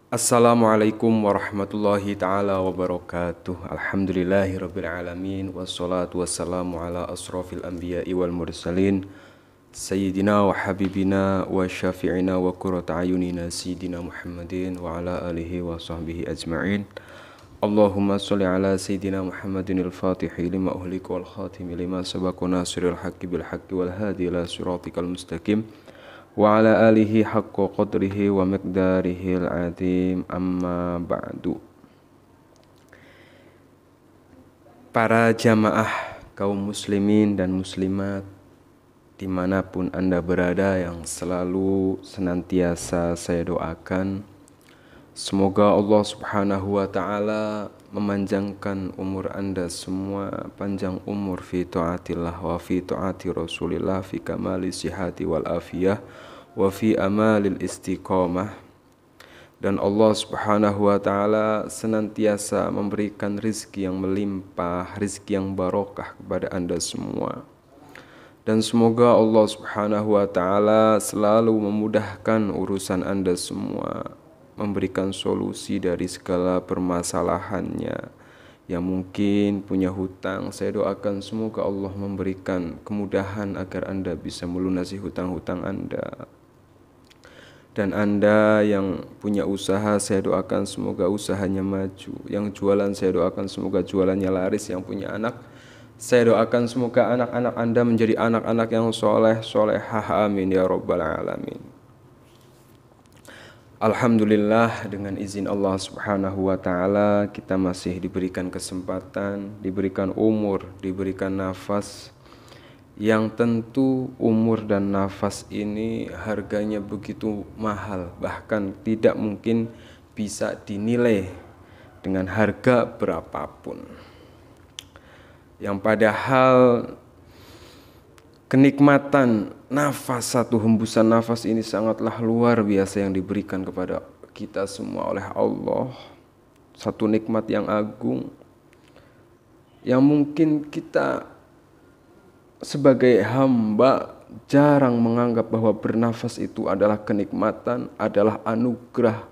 Assalamualaikum warahmatullahi ta'ala wabarakatuh. Alhamdulillahirabbil alamin wassalatu wassalamu ala asrofil anbiya'i wal mursalin Sayyidina wa habibina wa syafi'ina wa qurrata ayunina Sayyidina Muhammadin wa ala alihi wa sahbihi ajma'in. Allahumma sholli ala Sayyidina Muhammadin al-fatihi lima uhlika wal khatimi lima sabaqa nasiril haqqi bil haqqi wal hadi ila siratikal mustaqim wa ala alihi haqqa qadrihi wa miqdarihil azim, amma ba'du. Para jamaah kaum muslimin dan muslimat dimanapun Anda berada, yang selalu senantiasa saya doakan, semoga Allah subhanahu wa ta'ala memanjangkan umur Anda semua, panjang umur fi ta'atillah wa fi ta'ati rasulillah, fi kamali sihati wal afiyah wa fi amalil istiqamah. Dan Allah subhanahu wa ta'ala senantiasa memberikan rizki yang melimpah, rizki yang barokah kepada Anda semua. Dan semoga Allah subhanahu wa ta'ala selalu memudahkan urusan Anda semua, memberikan solusi dari segala permasalahannya. Yang mungkin punya hutang, saya doakan semoga Allah memberikan kemudahan agar Anda bisa melunasi hutang-hutang Anda. Dan Anda yang punya usaha, saya doakan semoga usahanya maju. Yang jualan, saya doakan semoga jualannya laris. Yang punya anak, saya doakan semoga anak-anak Anda menjadi anak-anak yang soleh, solehah, amin ya rabbal alamin. Alhamdulillah, dengan izin Allah subhanahu wa ta'ala, kita masih diberikan kesempatan, diberikan umur, diberikan nafas. Yang tentu umur dan nafas ini harganya begitu mahal, bahkan tidak mungkin bisa dinilai dengan harga berapapun. Yang padahal kenikmatan nafas, satu hembusan nafas ini sangatlah luar biasa yang diberikan kepada kita semua oleh Allah. Satu nikmat yang agung yang mungkin kita sebagai hamba jarang menganggap bahwa bernafas itu adalah kenikmatan, adalah anugerah.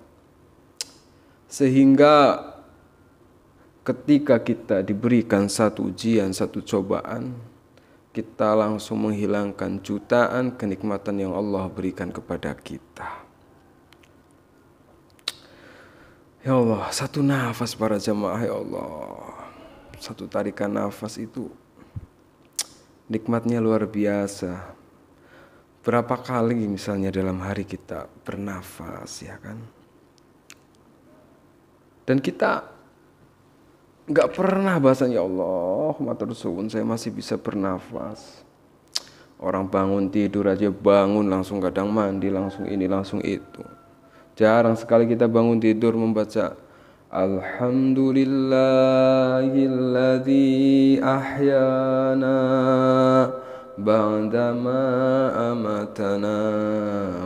Sehingga ketika kita diberikan satu ujian, satu cobaan, kita langsung menghilangkan jutaan kenikmatan yang Allah berikan kepada kita. Ya Allah, satu nafas para jamaah, ya Allah, satu tarikan nafas itu nikmatnya luar biasa. Berapa kali misalnya dalam hari kita bernafas, ya kan? Dan kita gak pernah bahasanya, ya Allah, matur suwun saya masih bisa bernafas. Orang bangun tidur aja, bangun langsung kadang mandi, langsung ini, langsung itu. Jarang sekali kita bangun tidur membaca Alhamdulillahilladzi ahyana ba'dama amatana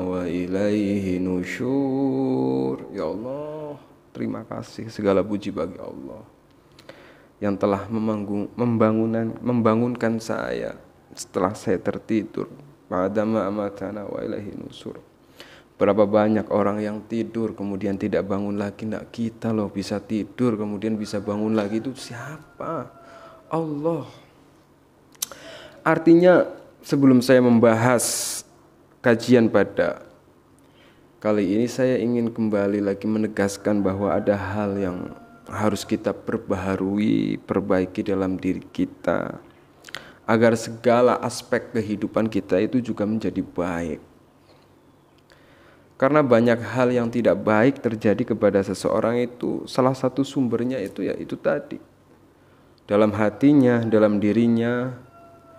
wa ilaihi nusyur. Ya Allah, terima kasih, segala puji bagi Allah yang telah membangunkan saya setelah saya tertidur. Ba'dama amatana wa ilaihi nusyur. Berapa banyak orang yang tidur kemudian tidak bangun lagi. Nah, kita loh bisa tidur kemudian bisa bangun lagi, itu siapa? Allah. Artinya sebelum saya membahas kajian pada kali ini, saya ingin kembali lagi menegaskan bahwa ada hal yang harus kita perbaharui, perbaiki dalam diri kita, agar segala aspek kehidupan kita itu juga menjadi baik. Karena banyak hal yang tidak baik terjadi kepada seseorang itu, salah satu sumbernya itu ya itu tadi. Dalam hatinya, dalam dirinya,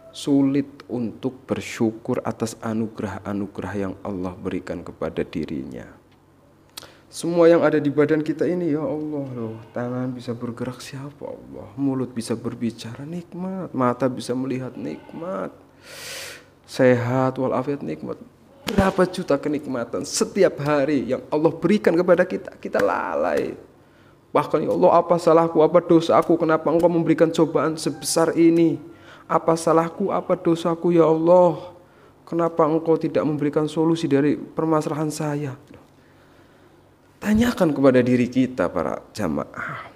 sulit untuk bersyukur atas anugerah-anugerah yang Allah berikan kepada dirinya. Semua yang ada di badan kita ini, ya Allah loh, tangan bisa bergerak, siapa Allah, mulut bisa berbicara, nikmat, mata bisa melihat, nikmat, sehat walafiat, nikmat. Berapa juta kenikmatan setiap hari yang Allah berikan kepada kita, kita lalai. Bahkan, ya Allah, apa salahku, apa dosaku, kenapa Engkau memberikan cobaan sebesar ini? Apa salahku, apa dosaku, ya Allah? Kenapa Engkau tidak memberikan solusi dari permasalahan saya? Tanyakan kepada diri kita para jamaah.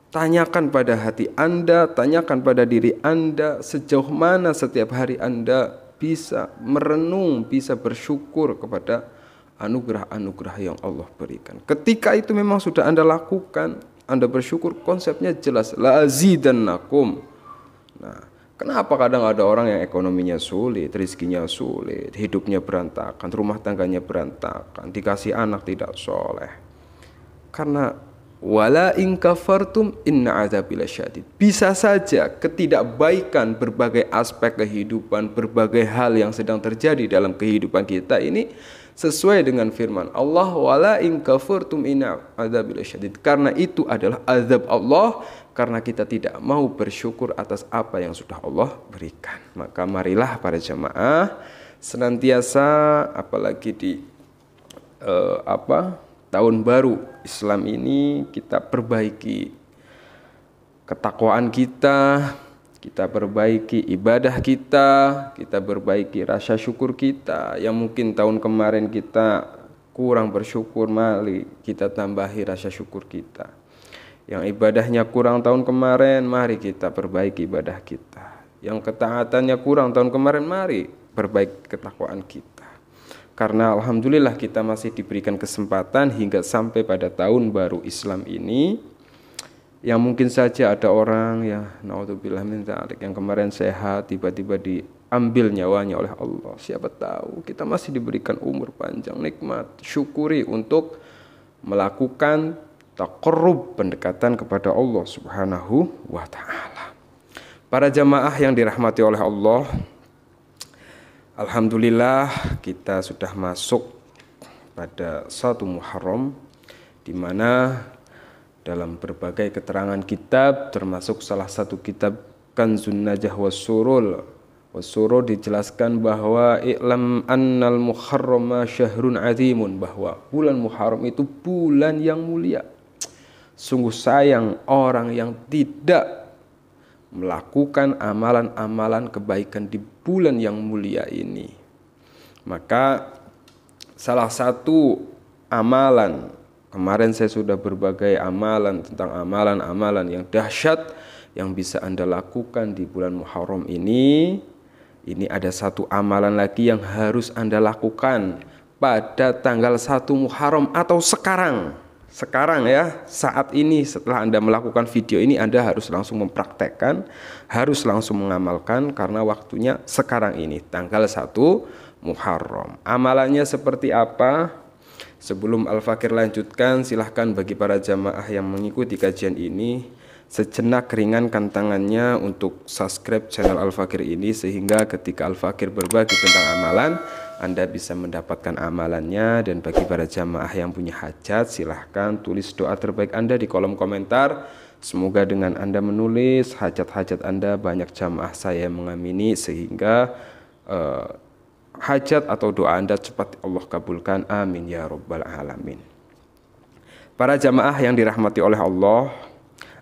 Tanyakan pada hati Anda, tanyakan pada diri Anda, sejauh mana setiap hari Anda bisa merenung, bisa bersyukur kepada anugerah-anugerah yang Allah berikan. Ketika itu memang sudah Anda lakukan, Anda bersyukur, konsepnya jelas, la azidannakum. Nah, kenapa kadang ada orang yang ekonominya sulit, rezekinya sulit, hidupnya berantakan, rumah tangganya berantakan, dikasih anak tidak soleh? Karena wala in kafartum inna adzabi lasyadid. Bisa saja ketidakbaikan berbagai aspek kehidupan, berbagai hal yang sedang terjadi dalam kehidupan kita ini sesuai dengan firman Allah, wala in kafartum inna adzabi lasyadid. Karena itu adalah azab Allah, karena kita tidak mau bersyukur atas apa yang sudah Allah berikan. Maka marilah para jamaah senantiasa, apalagi di tahun baru Islam ini, kita perbaiki ketakwaan kita, kita perbaiki ibadah kita perbaiki rasa syukur kita. Yang mungkin tahun kemarin kita kurang bersyukur, mari kita tambahi rasa syukur kita. Yang ibadahnya kurang tahun kemarin, mari kita perbaiki ibadah kita. Yang ketaatannya kurang tahun kemarin, mari perbaiki ketakwaan kita. Karena alhamdulillah kita masih diberikan kesempatan hingga sampai pada tahun baru Islam ini, yang mungkin saja ada orang ya naudzubillah min dzalik, yang kemarin sehat tiba-tiba diambil nyawanya oleh Allah. Siapa tahu kita masih diberikan umur panjang, nikmat. Syukuri untuk melakukan taqarrub, pendekatan kepada Allah Subhanahu wa taala. Para jamaah yang dirahmati oleh Allah, alhamdulillah kita sudah masuk pada 1 Muharram, di mana dalam berbagai keterangan kitab, termasuk salah satu kitab Kanzun Najah Wassurul dijelaskan bahwa i'lam annal muharrama syahrun azimun, bahwa bulan Muharram itu bulan yang mulia. Sungguh sayang orang yang tidak melakukan amalan-amalan kebaikan di bulan yang mulia ini. Maka salah satu amalan, kemarin saya sudah berbagai amalan tentang amalan-amalan yang dahsyat yang bisa Anda lakukan di bulan Muharram ini. Ini ada satu amalan lagi yang harus Anda lakukan pada tanggal 1 Muharram atau sekarang. Sekarang ya, saat ini setelah Anda melakukan video ini, Anda harus langsung mempraktekkan, harus langsung mengamalkan, karena waktunya sekarang ini, tanggal 1 Muharram. Amalannya seperti apa? Sebelum Al-Fakir lanjutkan, silahkan bagi para jamaah yang mengikuti kajian ini, sejenak ringankan tangannya untuk subscribe channel Al-Fakir ini, sehingga ketika Al-Fakir berbagi tentang amalan, Anda bisa mendapatkan amalannya. Dan bagi para jamaah yang punya hajat, silahkan tulis doa terbaik Anda di kolom komentar. Semoga dengan Anda menulis hajat-hajat Anda, banyak jamaah saya mengamini, sehingga hajat atau doa Anda cepat Allah kabulkan. Amin ya rabbal alamin. Para jamaah yang dirahmati oleh Allah,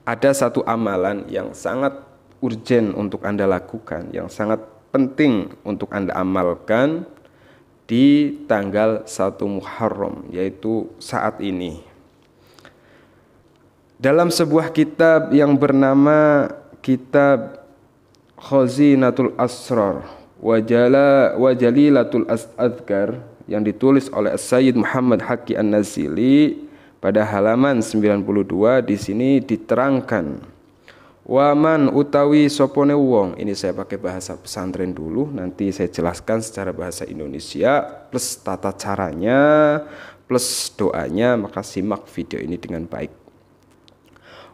ada satu amalan yang sangat urgen untuk Anda lakukan, yang sangat penting untuk Anda amalkan di tanggal 1 Muharram, yaitu saat ini. Dalam sebuah kitab yang bernama Kitab Khazinatul Asrar wa Jalilatul Azkar, yang ditulis oleh Sayyid Muhammad Haqi An-Nazili, pada halaman 92 di sini diterangkan, waman utawi sopone wong. Ini saya pakai bahasa pesantren dulu, nanti saya jelaskan secara bahasa Indonesia plus tata caranya plus doanya, maka simak video ini dengan baik.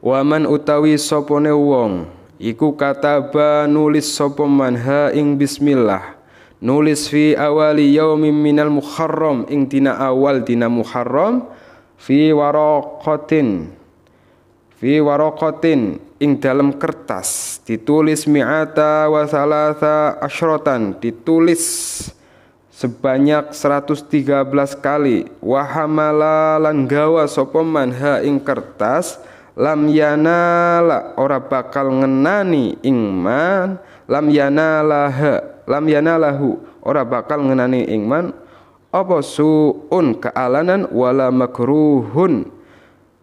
Waman utawi sopone wong iku kataba nulis sapa manha ing bismillah, nulis fi awali yaumin minal muharram, ing dina awal dina Muharram, fi waraqatin ing dalam kertas, ditulis mi'ata wa thalatha asyrotan, ditulis sebanyak 113 kali. Wahamala lan gawa sapa manha ing kertas, lam yanala ora bakal ngenani lam yanalahu ora bakal ngenani ingman apa suun kealanan wala makruhun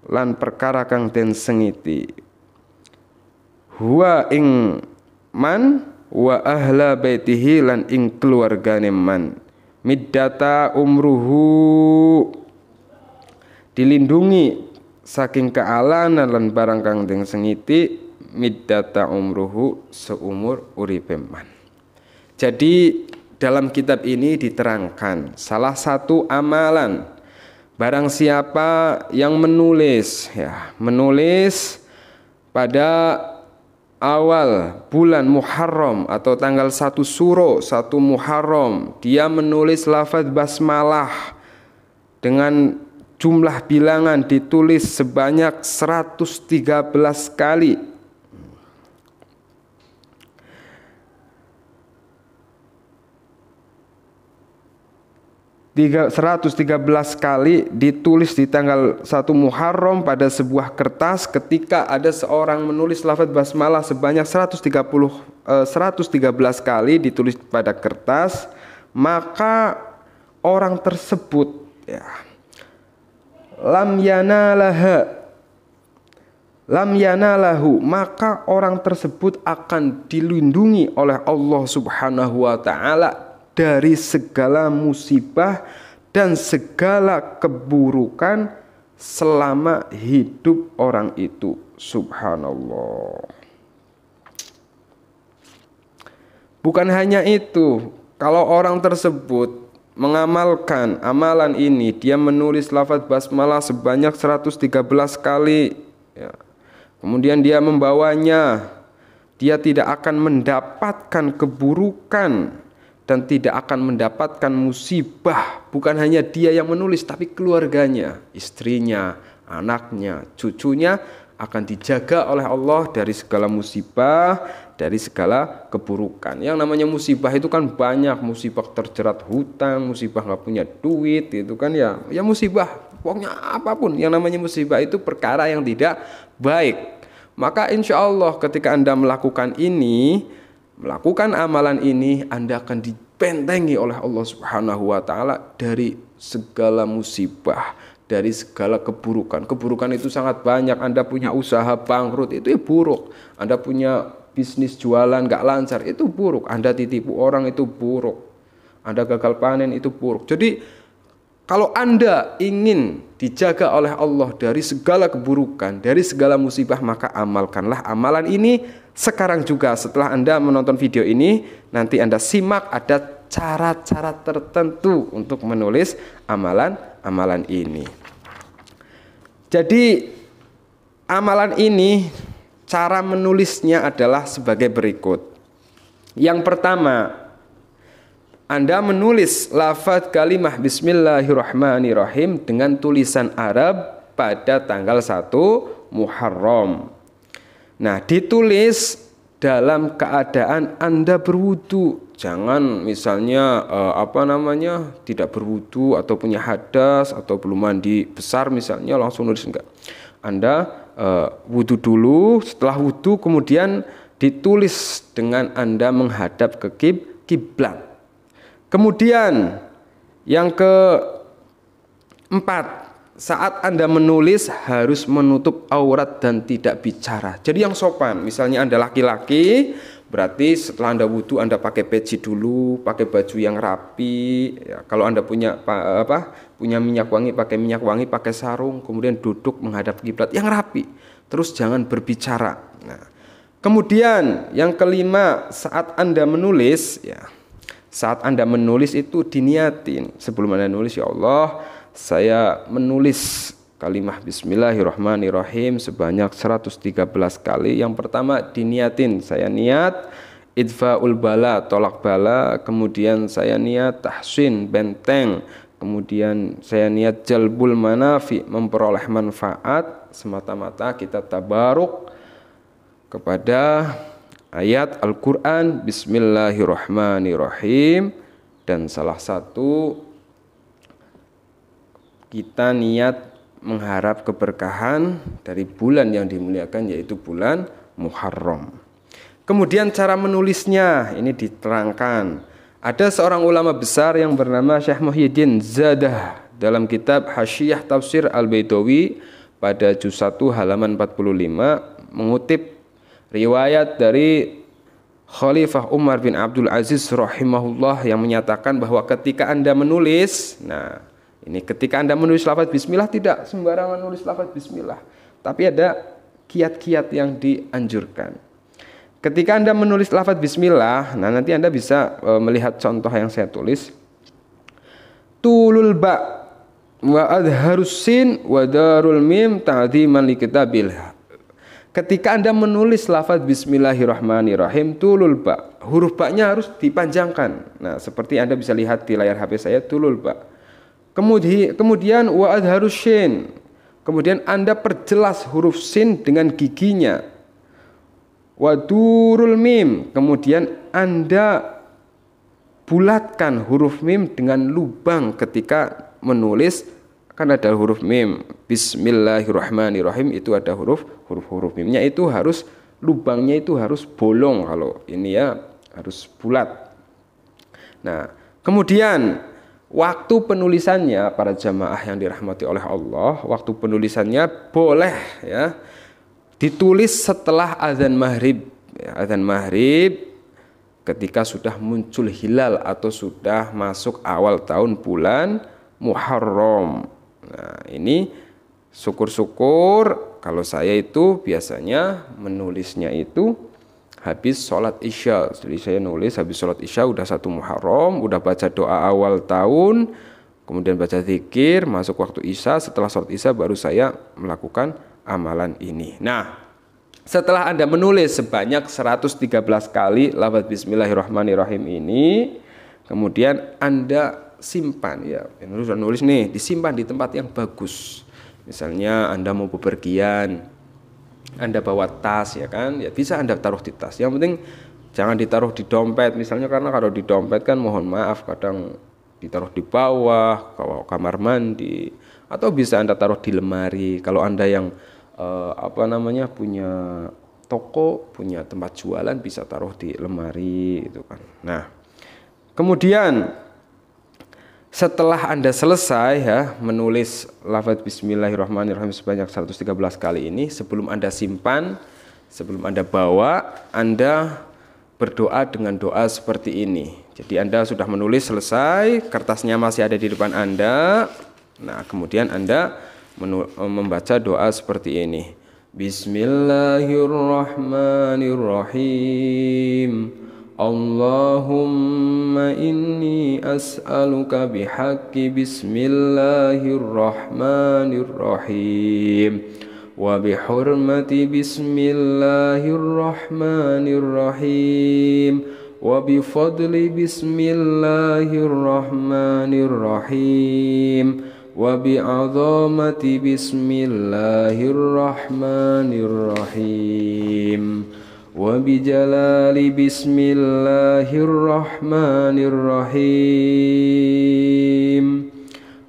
lan perkara kang den sengiti huwa ing man wa ahla baitihi lan ing keluargane man middata umruhu dilindungi saking kealanan lan barang kang den sengiti middata umruhu seumur uripe man. Jadi dalam kitab ini diterangkan salah satu amalan barang siapa yang menulis pada awal bulan Muharram atau tanggal 1 Suro 1 Muharram dia menulis lafaz basmalah dengan jumlah bilangan ditulis sebanyak 113 kali. 113 kali ditulis di tanggal 1 Muharram pada sebuah kertas. Ketika ada seorang menulis lafaz basmalah sebanyak 113 kali ditulis pada kertas, maka orang tersebut lam yanalahu, maka orang tersebut akan dilindungi oleh Allah Subhanahu wa taala dari segala musibah dan segala keburukan selama hidup orang itu. Subhanallah. Bukan hanya itu, kalau orang tersebut mengamalkan amalan ini, dia menulis lafaz basmalah sebanyak 113 kali, kemudian dia membawanya, dia tidak akan mendapatkan keburukan dan tidak akan mendapatkan musibah. Bukan hanya dia yang menulis, tapi keluarganya, istrinya, anaknya, cucunya akan dijaga oleh Allah dari segala musibah, dari segala keburukan. Yang namanya musibah itu kan banyak, musibah terjerat hutang, musibah nggak punya duit, itu kan ya musibah. Pokoknya apapun yang namanya musibah itu perkara yang tidak baik. Maka insya Allah ketika Anda melakukan amalan ini, Anda akan dibentengi oleh Allah Subhanahu wa taala dari segala musibah, dari segala keburukan. Keburukan itu sangat banyak. Anda punya usaha bangkrut, itu buruk. Anda punya bisnis jualan gak lancar, itu buruk. Anda ditipu orang, itu buruk. Anda gagal panen, itu buruk. Jadi kalau Anda ingin dijaga oleh Allah dari segala keburukan, dari segala musibah, maka amalkanlah amalan ini sekarang juga. Setelah Anda menonton video ini, nanti Anda simak ada cara-cara tertentu untuk menulis amalan-amalan ini. Jadi amalan ini cara menulisnya adalah sebagai berikut. Yang pertama, Anda menulis lafaz kalimah Bismillahirrahmanirrahim dengan tulisan Arab pada tanggal 1 Muharram. Nah, ditulis dalam keadaan Anda berwudu. Jangan misalnya tidak berwudu atau punya hadas atau belum mandi besar misalnya langsung nulis, enggak. Anda wudu dulu, setelah wudu kemudian ditulis dengan Anda menghadap ke kiblat. Kemudian yang keempat, saat Anda menulis harus menutup aurat dan tidak bicara. Jadi yang sopan, misalnya Anda laki-laki, berarti setelah Anda wudu Anda pakai peci dulu, pakai baju yang rapi. Ya, kalau Anda punya minyak wangi, pakai minyak wangi, pakai sarung, kemudian duduk menghadap kiblat yang rapi. Terus jangan berbicara. Nah, kemudian yang kelima, saat Anda menulis, saat Anda menulis itu diniatin. Sebelum Anda nulis, ya Allah, saya menulis kalimah Bismillahirrahmanirrahim sebanyak 113 kali. Yang pertama diniatin, saya niat idfa'ul bala, tolak bala. Kemudian saya niat tahsin, benteng. Kemudian saya niat jalbul manafi, memperoleh manfaat. Semata-mata kita tabaruk kepada ayat Al-Quran Bismillahirrahmanirrahim. Dan salah satu kita niat mengharap keberkahan dari bulan yang dimuliakan, yaitu bulan Muharram. Kemudian cara menulisnya ini diterangkan. Ada seorang ulama besar yang bernama Syekh Muhyiddin Zadah dalam kitab Hasyiyah Tafsir Al-Baidawi pada juz 1 halaman 45 mengutip riwayat dari Khalifah Umar bin Abdul Aziz rahimahullah yang menyatakan bahwa ketika Anda menulis, nah ini ketika Anda menulis lafaz bismillah tidak sembarangan nulis lafaz bismillah, tapi ada kiat-kiat yang dianjurkan. Ketika Anda menulis lafaz bismillah, nah nanti Anda bisa melihat contoh yang saya tulis. Tulul ba wa adharus sin wa darul mim ta'dhiman li kitabil. Ketika Anda menulis lafaz bismillahirrahmanirrahim, tulul ba, huruf ba-nya harus dipanjangkan. Nah, seperti Anda bisa lihat di layar HP saya, tulul ba. Kemudian wa adharus sin. Kemudian Anda perjelas huruf sin dengan giginya. Wa durul mim. Kemudian Anda bulatkan huruf mim dengan lubang ketika menulis. Kan ada huruf mim, bismillahirrahmanirrahim, itu ada huruf mimnya itu harus lubangnya itu harus bolong, kalau ini ya harus bulat. Nah, kemudian waktu penulisannya para jamaah yang dirahmati oleh Allah, waktu penulisannya boleh ya ditulis setelah azan maghrib. Ya, azan maghrib ketika sudah muncul hilal atau sudah masuk awal tahun bulan Muharram. Nah, ini syukur-syukur kalau saya itu biasanya menulisnya itu habis sholat isya. Jadi saya nulis habis sholat isya udah 1 Muharram, udah baca doa awal tahun, kemudian baca zikir, masuk waktu isya, setelah sholat isya baru saya melakukan amalan ini. Nah, setelah Anda menulis sebanyak 113 kali lafaz bismillahirrahmanirrahim ini, kemudian Anda simpan ya, nulis nih, disimpan di tempat yang bagus. Misalnya Anda mau bepergian, Anda bawa tas ya kan, ya bisa Anda taruh di tas. Yang penting jangan ditaruh di dompet misalnya, karena kalau di dompet kan mohon maaf kadang ditaruh di bawah kamar mandi, atau bisa Anda taruh di lemari. Kalau Anda yang punya toko, punya tempat jualan, bisa taruh di lemari itu kan. Nah, kemudian setelah Anda selesai ya menulis lafaz bismillahirrahmanirrahim sebanyak 113 kali ini, sebelum Anda simpan, sebelum Anda bawa, Anda berdoa dengan doa seperti ini. Jadi Anda sudah menulis selesai, kertasnya masih ada di depan Anda. Nah, kemudian Anda membaca doa seperti ini. Bismillahirrahmanirrahim. Allahumma inni as'aluka bihaqqi bismillahirrahmanirrahim wa bihurmati bismillahirrahmanirrahim wa bifadli bismillahirrahmanirrahim wa bi'azamati bismillahirrahmanirrahim wa bijalali bismillahirrahmanirrahim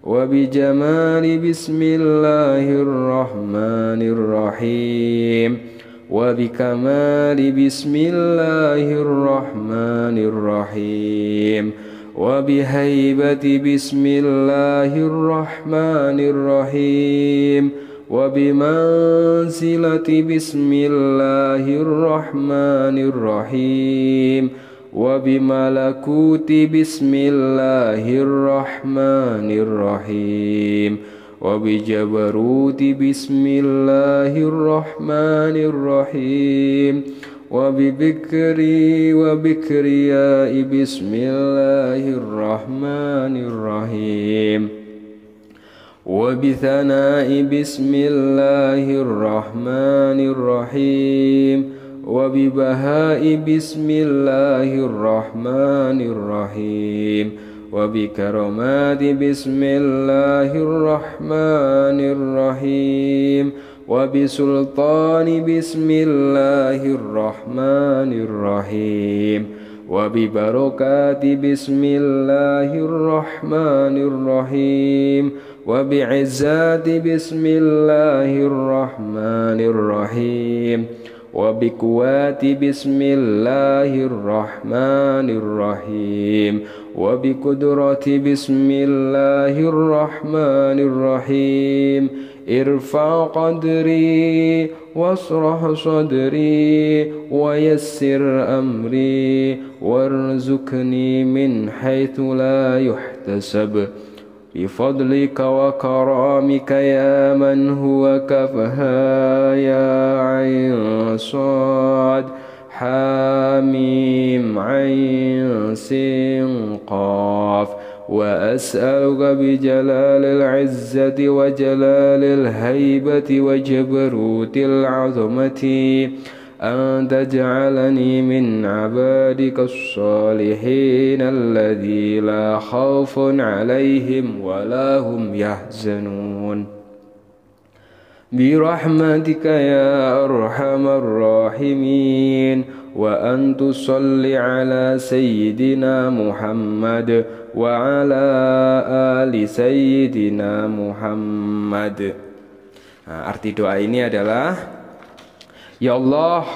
wa bijamali bismillahirrahmanirrahim wa bikamali bismillahirrahmanirrahim wa bihaibati bismillahirrahmanirrahim wa bimanzilati bismillahirrahmanirrahim wa bimalakuti bismillahirrahmanirrahim wa bijabaruti bismillahirrahmanirrahim wa bibikri wa bikriyai bismillahirrahmanirrahim wa bithanai bismillahirrahmanirrahim wa bibahai bismillahirrahmanirrahim wa bikaramati bismillahirrahmanirrahim wa bisultani bismillahirrahmanirrahim wa bibarakati bismillahirrahmanirrahim wa bi'izzati bismillahirrahmanirrahim وبقوة بسم الله الرحمن الرحيم وبقدرة بسم الله الرحمن الرحيم ارفع قدري واشرح صدري ويسر أمري وارزقني من حيث لا يحتسب بفضلك وكرامك يا من هو كفها يا عين صاد حاميم عين سين قاف وأسألك بجلال العزة وجلال الهيبة وجبروت العظمة أن تجعلني من عبادك الصالحين الذي لا خوف عليهم ولا هم يحزنون برحمتك يا أرحم الراحمين وأن تصلي على سيدنا محمد وعلى آل سيدنا محمد. Arti doa ini adalah, Ya Allah,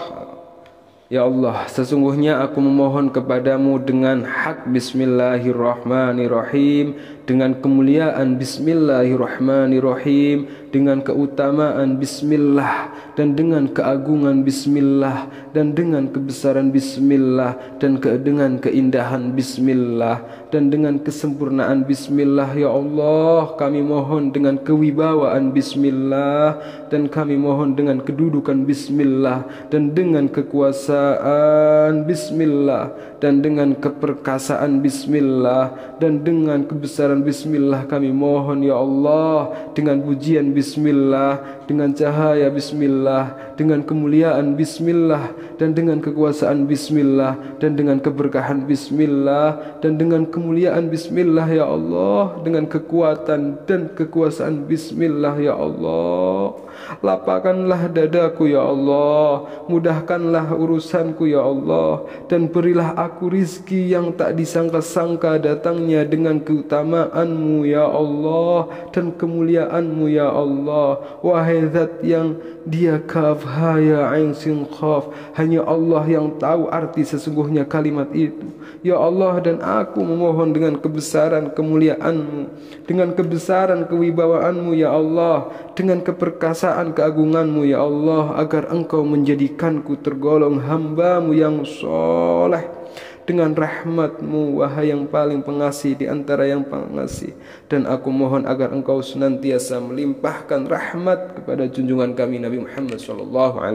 sesungguhnya aku memohon kepadamu dengan hak Bismillahirrahmanirrahim, dengan kemuliaan Bismillahirrahmanirrahim, dengan keutamaan Bismillah, dan dengan keagungan Bismillah, dan dengan kebesaran Bismillah, dan dengan keindahan Bismillah, dan dengan kesempurnaan Bismillah. Ya Allah, kami mohon dengan kewibawaan Bismillah, dan kami mohon dengan kedudukan Bismillah, dan dengan kekuasaan Bismillah, dan dengan keperkasaan Bismillah, dan dengan kebesaran Bismillah kami mohon ya Allah, dengan pujian Bismillah, dengan cahaya Bismillah, dengan kemuliaan Bismillah, dan dengan kekuasaan Bismillah, dan dengan keberkahan Bismillah, dan dengan kemuliaan Bismillah ya Allah, dengan kekuatan dan kekuasaan Bismillah ya Allah. Lapangkanlah dadaku ya Allah, mudahkanlah urusanku ya Allah, dan berilah aku rizki yang tak disangka-sangka datangnya dengan keutamaanmu ya Allah dan kemuliaanmu ya Allah. Wahai zat yang dia kaf ha ya ain sin qaf, hanya Allah yang tahu arti sesungguhnya kalimat itu ya Allah. Dan aku memohon dengan kebesaran kemuliaanmu, dengan kebesaran kewibawaanmu ya Allah, dengan keperkasaan keagunganmu ya Allah, agar engkau menjadikanku tergolong hambamu yang soleh dengan rahmatmu, wahai yang paling pengasih di antara yang pengasih. Dan aku mohon agar engkau senantiasa melimpahkan rahmat kepada junjungan kami Nabi Muhammad SAW.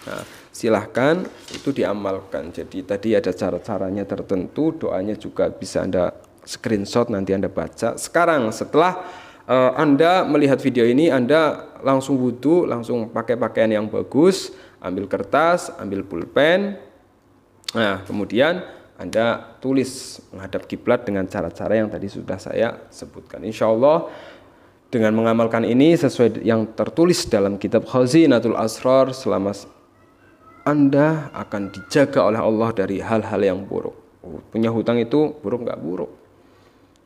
Nah, silahkan itu diamalkan. Jadi tadi ada cara-caranya tertentu, doanya juga bisa Anda screenshot, nanti Anda baca. Sekarang setelah Anda melihat video ini, Anda langsung wudhu, langsung pakai pakaian yang bagus, ambil kertas, ambil pulpen. Nah, kemudian Anda tulis menghadap kiblat dengan cara-cara yang tadi sudah saya sebutkan. Insya Allah dengan mengamalkan ini sesuai yang tertulis dalam kitab Khazinatul Asrar, selama Anda akan dijaga oleh Allah dari hal-hal yang buruk. Punya hutang itu buruk nggak buruk?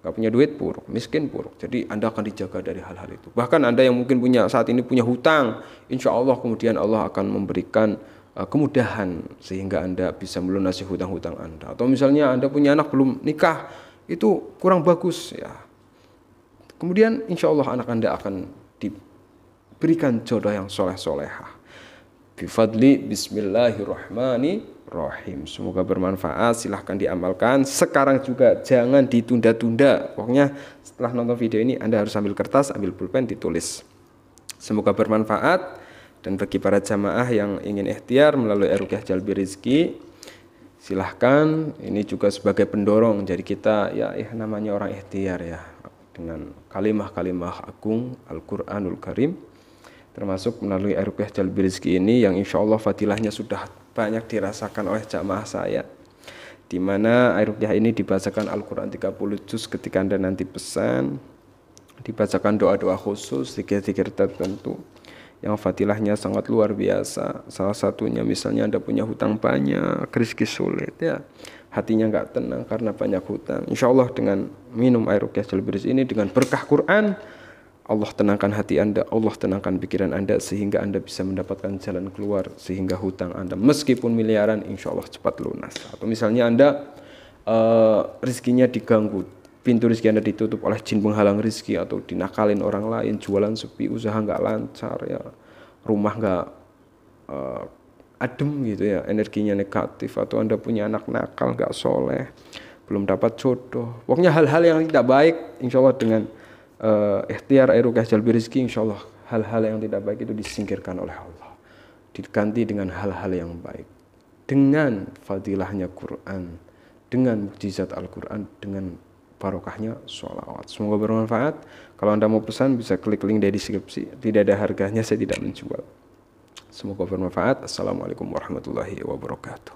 Nggak punya duit buruk, miskin buruk. Jadi Anda akan dijaga dari hal-hal itu. Bahkan Anda yang mungkin saat ini punya hutang, insya Allah kemudian Allah akan memberikan kemudahan sehingga Anda bisa melunasi hutang-hutang Anda. Atau misalnya Anda punya anak belum nikah, itu kurang bagus ya. Kemudian insya Allah anak Anda akan diberikan jodoh yang soleh-solehah. Bifadli bismillahirrahmanirrahim. Semoga bermanfaat, silahkan diamalkan. Sekarang juga jangan ditunda-tunda. Pokoknya setelah nonton video ini Anda harus ambil kertas, ambil pulpen, ditulis. Semoga bermanfaat. Dan bagi para jamaah yang ingin ikhtiar melalui Ruqyah Jalbi Rizki, silahkan, ini juga sebagai pendorong. Jadi kita ya namanya orang ikhtiar ya, dengan kalimah-kalimah agung Al-Quranul Karim, termasuk melalui Ruqyah Jalbi Rizki ini yang insya Allah fadilahnya sudah banyak dirasakan oleh jamaah saya, di mana Ruqyah ini dibacakan Al-Quran 30 juz ketika Anda nanti pesan, dibacakan doa-doa khusus, zikir-zikir tertentu yang fadilahnya sangat luar biasa. Salah satunya misalnya Anda punya hutang banyak, rezeki sulit ya, hatinya nggak tenang karena banyak hutang. Insya Allah dengan minum air Ruqyah Jalbi Rizki ini, dengan berkah Quran, Allah tenangkan hati Anda, Allah tenangkan pikiran Anda, sehingga Anda bisa mendapatkan jalan keluar, sehingga hutang Anda meskipun miliaran insya Allah cepat lunas. Atau misalnya Anda rezekinya diganggu, pintu rezeki Anda ditutup oleh jin penghalang rezeki, atau dinakalin orang lain, jualan sepi, usaha nggak lancar ya, rumah nggak adem gitu ya, energinya negatif, atau Anda punya anak nakal nggak soleh, belum dapat jodoh, pokoknya hal-hal yang tidak baik, insya Allah dengan ikhtiar ruqyah jalbi rezeki, insya Allah hal-hal yang tidak baik itu disingkirkan oleh Allah, diganti dengan hal-hal yang baik, dengan fadilahnya Quran, dengan mukjizat Al-Quran, dengan barokahnya sholawat. Semoga bermanfaat. Kalau Anda mau pesan bisa klik link di deskripsi, tidak ada harganya, saya tidak menjual. Semoga bermanfaat. Assalamualaikum warahmatullahi wabarakatuh.